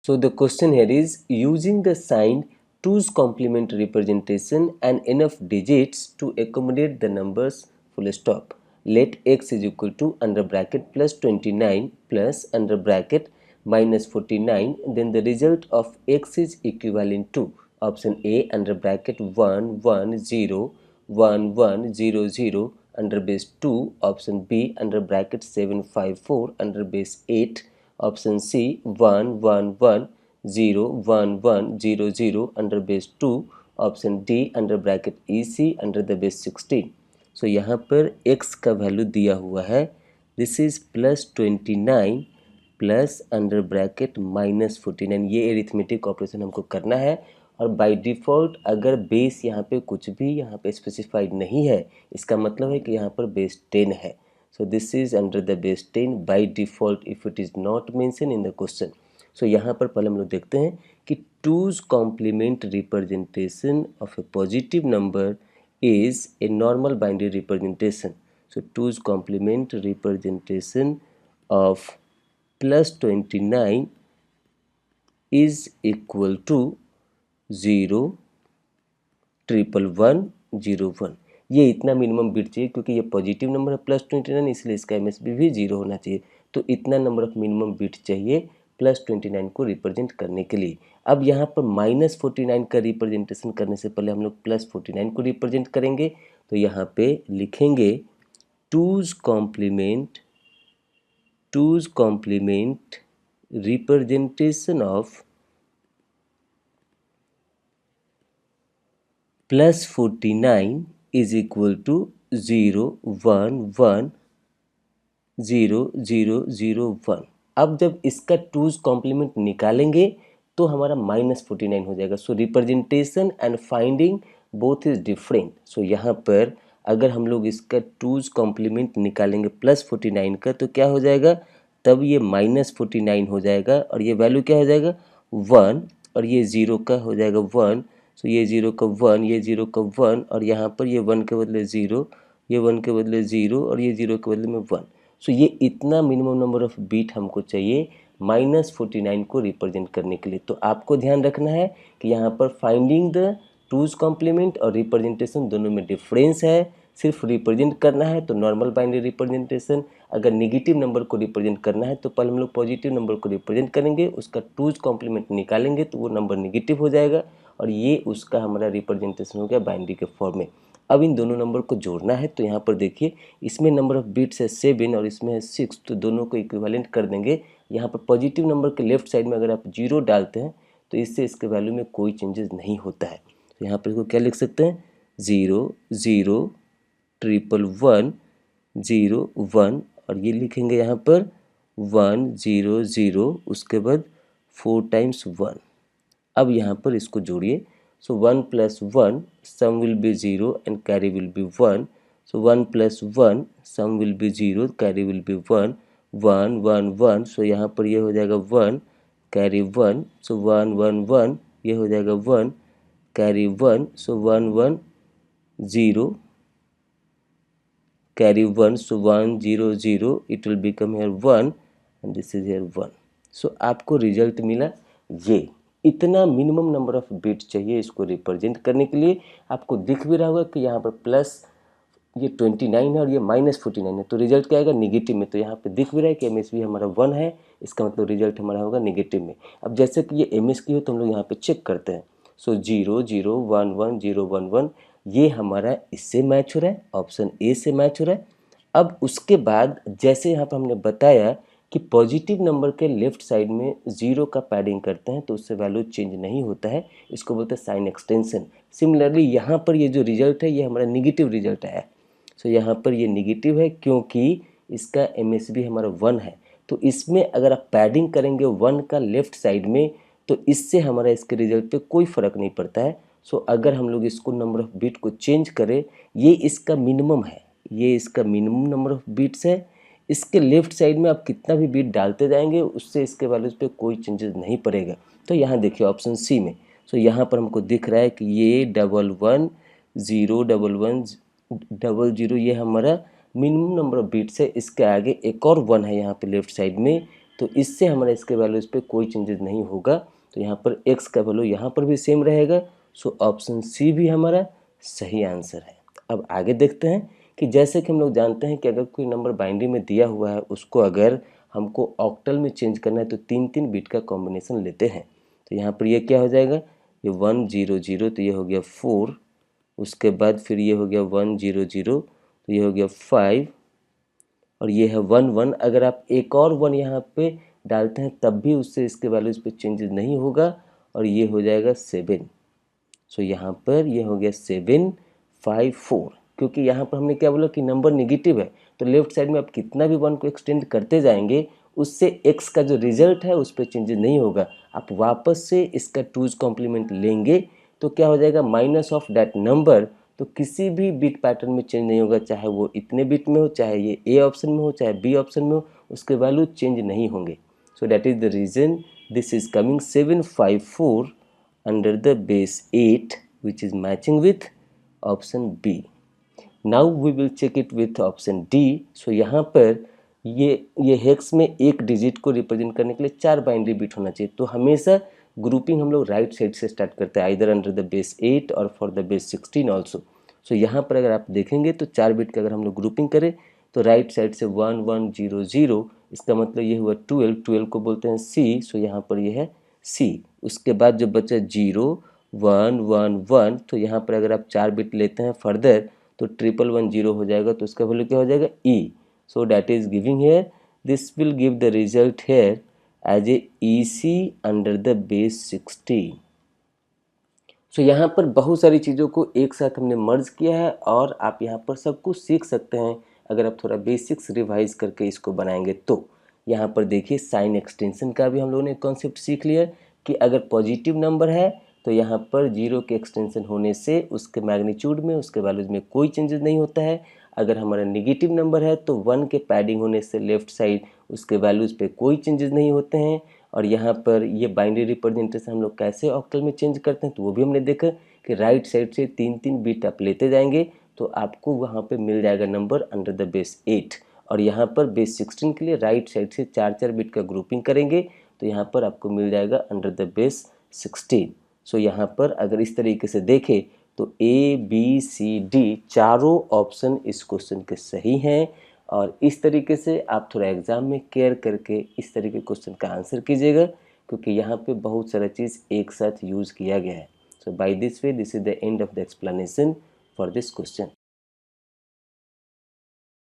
So the question here is using the sign 2's complement representation and enough digits to accommodate the numbers full stop. Let x is equal to under bracket plus 29 plus under bracket minus 49. Then the result of x is equivalent to option A under bracket 1 1 0 1 1 0 0 under base 2, option B under bracket 754 under base 8, option C 1 1 1 0 1 1 0 0 under base 2, option D under bracket EC under the base 16. So यहाँ पर x का value दिया हुआ है, this is +29 plus under bracket -49। ये arithmetic operation हमको करना है और बाय डिफ़ॉल्ट अगर बेस यहाँ पे कुछ भी यहाँ पे स्पेसिफाइड नहीं है, इसका मतलब है कि यहाँ पर बेस 10 है। So this is under the base 10 by default if it is not mention in the question. So यहाँ पर पहले हम लोग देखते हैं कि 2's complement representation of a positive number is a normal binary representation. So 2's complement representation of +29 is equal to 0 1 1 0 1। ये इतना मिनिमम बिट चाहिए क्योंकि ये पॉजिटिव नंबर है +29, इसलिए इसका एमएसबी भी 0 होना चाहिए। तो इतना नंबर ऑफ मिनिमम बिट चाहिए +29 को रिप्रेजेंट करने के लिए। अब यहाँ पर -49 का रिप्रेजेंटेशन करने से पहले हम लोग +49 को रिप्रेजेंट करेंगे। तो यहाँ पे लिखेंगे 2's complement representation of +49 is equal to 0 1 1 0 0 0 1। अब जब इसका 2's कॉम्प्लीमेंट निकालेंगे तो हमारा -49 हो जाएगा। So representation and finding both is different. So यहाँ पर अगर हम लोग इसका 2's कॉम्प्लीमेंट निकालेंगे +49 का तो क्या हो जाएगा, तब ये -49 हो जाएगा और ये वैल्यू क्या हो जाएगा 1 और ये 0 का हो जाएगा 1। सो ये 0 का 1, ये 0 का 1 और यहाँ पर ये 1 के बदले 0, ये 1 के बदले 0 और ये 0 के बदले में 1। सो ये इतना मिनिमम नंबर ऑफ बीट हमको चाहिए -49 को रिप्रेजेंट करने के लिए। तो आपको ध्यान रखना है कि यहाँ पर फाइंडिंग द 2's कॉम्प्लीमेंट और रिप्रेजेंटेशन दोनों में डिफरेंस है। सिर्फ रिप्रेजेंट करना है तो नॉर्मल बाइनरी रिप्रेजेंटेशन, अगर नेगेटिव नंबर को रिप्रेजेंट करना है तो पहले हम लोग पॉजिटिव नंबर को रिप्रेजेंट करेंगे, उसका 2's कॉम्प्लीमेंट निकालेंगे तो वो नंबर नेगेटिव हो जाएगा और ये उसका हमारा रिप्रेजेंटेशन हो गया बाइनरी के फॉर्म में। अब इन दोनों नंबर को जोड़ना है तो यहाँ पर देखिए इसमें नंबर ऑफ बिट्स है 7 और इसमें है 6, तो दोनों को इक्विवेलेंट कर देंगे। यहाँ पर पॉजिटिव नंबर के लेफ्ट साइड में अगर आप 0 डालते हैं तो इससे इसके वैल्यू में कोई चेंजेस नहीं होता है। तो यहाँ पर इसको क्या लिख सकते हैं 0 0 1 1 0 1 और ये लिखेंगे यहाँ पर 1 0 0 उसके बाद 4 टाइम्स 1। अब यहाँ पर इसको जोड़िए। So 1 + 1 sum will be 0 and carry will be 1। So 1 + 1 sum will be 0, carry will be 1 1 1 1। So यहाँ पर ये हो जाएगा 1 कैरी 1। सो 1 1 1 ये हो जाएगा 1 carry 1। So 1 1 0 carry 1। So 1 0 0 it will become here 1 and this is here 1। So आपको result मिला ये। इतना मिनिमम नंबर ऑफ बिट चाहिए इसको रिप्रेजेंट करने के लिए। आपको दिख भी रहा होगा कि यहाँ पर प्लस ये 29 है और ये -49 है, तो रिजल्ट क्या आएगा नेगेटिव में। तो यहाँ पे दिख भी रहा है कि एमएसबी हमारा 1 है, इसका मतलब रिजल्ट हमारा होगा नेगेटिव में। अब जैसे कि ये एमएस की हो तो हम लोग यहाँ पे चेक करते हैं। सो 0 0 1 1 0 1 1 ये हमारा इससे मैच हो रहा है, ऑप्शन ए से मैच हो रहा है। अब उसके बाद जैसे यहाँ पर हमने बताया कि पॉजिटिव नंबर के लेफ्ट साइड में 0 का पैडिंग करते हैं तो उससे वैल्यू चेंज नहीं होता है, इसको बोलते हैं साइन एक्सटेंशन। सिमिलरली यहाँ पर ये जो रिजल्ट है ये हमारा निगेटिव रिजल्ट आया है। सो यहाँ पर ये निगेटिव है क्योंकि इसका एमएसबी हमारा 1 है। तो इसमें अगर आप पैडिंग करेंगे 1 का लेफ्ट साइड में तो इससे हमारा इसके रिजल्ट पे कोई फ़र्क नहीं पड़ता है। सो अगर हम लोग इसको नंबर ऑफ़ बिट को चेंज करें, ये इसका मिनिमम है, ये इसका मिनिमम नंबर ऑफ़ बिट्स है। इसके लेफ्ट साइड में आप कितना भी बिट डालते जाएंगे उससे इसके वैल्यूज़ पे कोई चेंजेस नहीं पड़ेगा। तो यहाँ देखिए ऑप्शन सी में, सो यहाँ पर हमको दिख रहा है कि ये 1 1 0 1 1 0 0 ये हमारा मिनिमम नंबर ऑफ बिट्स है। इसके आगे एक और 1 है यहाँ पे लेफ्ट साइड में, तो इससे हमारा इसके वैल्यूज़ पे कोई चेंजेस नहीं होगा। तो यहाँ पर x का वैल्यू यहाँ पर भी सेम रहेगा। सो ऑप्शन सी भी हमारा सही आंसर है। अब आगे देखते हैं कि जैसे कि हम लोग जानते हैं कि अगर कोई नंबर बाइनरी में दिया हुआ है, उसको अगर हमको ऑक्टल में चेंज करना है तो 3-3 बिट का कॉम्बिनेशन लेते हैं। तो यहाँ पर ये क्या हो जाएगा, ये 1 0 0, तो ये हो गया 4, उसके बाद फिर ये हो गया 1 0 0, तो ये हो गया 5, और ये है 1 1। अगर आप एक और 1 यहाँ पे डालते हैं तब भी उससे इसके वैल्यूज़ पे चेंजेस नहीं होगा, और ये हो जाएगा 7। सो यहाँ पर ये हो गया 7 5 4, क्योंकि यहाँ पर हमने क्या बोला कि नंबर नेगेटिव है, तो लेफ्ट साइड में आप कितना भी 1 को एक्सटेंड करते जाएंगे उससे x का जो रिजल्ट है उस पर चेंजेस नहीं होगा। आप वापस से इसका 2's कॉम्प्लीमेंट लेंगे तो क्या हो जाएगा, माइनस ऑफ दैट नंबर। तो किसी भी बिट पैटर्न में चेंज नहीं होगा, चाहे वो इतने बिट में हो, चाहे ये ए ऑप्शन में हो, चाहे बी ऑप्शन में हो, उसके वैल्यू चेंज नहीं होंगे। So that is the reason this is coming 7 5 4 under the base 8, which is matching with option B. Now we will check it with option D. So यहाँ पर ये हेक्स में एक डिजिट को रिप्रेजेंट करने के लिए 4 बाइनरी बिट होना चाहिए। तो हमेशा ग्रुपिंग हम लोग राइट साइड से स्टार्ट करते हैं, आइदर अंडर द बेस 8 और फॉर द बेस 16 ऑल्सो। सो यहाँ पर अगर आप देखेंगे तो 4 बिट का अगर हम लोग ग्रुपिंग करें तो राइट साइड से 1 1 0 0, इसका मतलब ये हुआ 12, 12 को बोलते हैं C। सो यहाँ पर ये है C। उसके बाद जो बचा 0 1 1 1, तो यहाँ पर अगर आप 4 बिट लेते हैं फर्दर तो 1 1 0 हो जाएगा, तो इसका वैल्यू क्या हो जाएगा E। So that is giving here, this will give the result here as a EC under the base 16। सो यहाँ पर बहुत सारी चीज़ों को एक साथ हमने मर्ज किया है और आप यहाँ पर सब कुछ सीख सकते हैं अगर आप थोड़ा बेसिक्स रिवाइज करके इसको बनाएंगे तो। यहाँ पर देखिए साइन एक्सटेंशन का भी हम लोगों ने कॉन्सेप्ट सीख लिया कि अगर पॉजिटिव नंबर है तो यहाँ पर 0 के एक्सटेंशन होने से उसके मैग्नीट्यूड में, उसके वैल्यूज में कोई चेंजेस नहीं होता है। अगर हमारा नेगेटिव नंबर है तो 1 के पैडिंग होने से लेफ्ट साइड उसके वैल्यूज़ पे कोई चेंजेस नहीं होते हैं। और यहाँ पर ये बाइनरी रिप्रेजेंटेशन हम लोग कैसे ऑक्टल में चेंज करते हैं तो वो भी हमने देखा कि राइट साइड से 3-3 बिट आप लेते जाएंगे तो आपको वहाँ पे मिल जाएगा नंबर अंडर द बेस 8। और यहाँ पर बेस 16 के लिए राइट साइड से 4-4 बिट का ग्रुपिंग करेंगे तो यहाँ पर आपको मिल जाएगा अंडर द बेस 16। सो यहाँ पर अगर इस तरीके से देखें तो ABCD चारों ऑप्शन इस क्वेश्चन के सही हैं। और इस तरीके से आप थोड़ा एग्ज़ाम में केयर करके इस तरीके क्वेश्चन का आंसर कीजिएगा, क्योंकि यहाँ पे बहुत सारा चीज़ एक साथ यूज़ किया गया है। So by this way this is the end of the explanation for this question.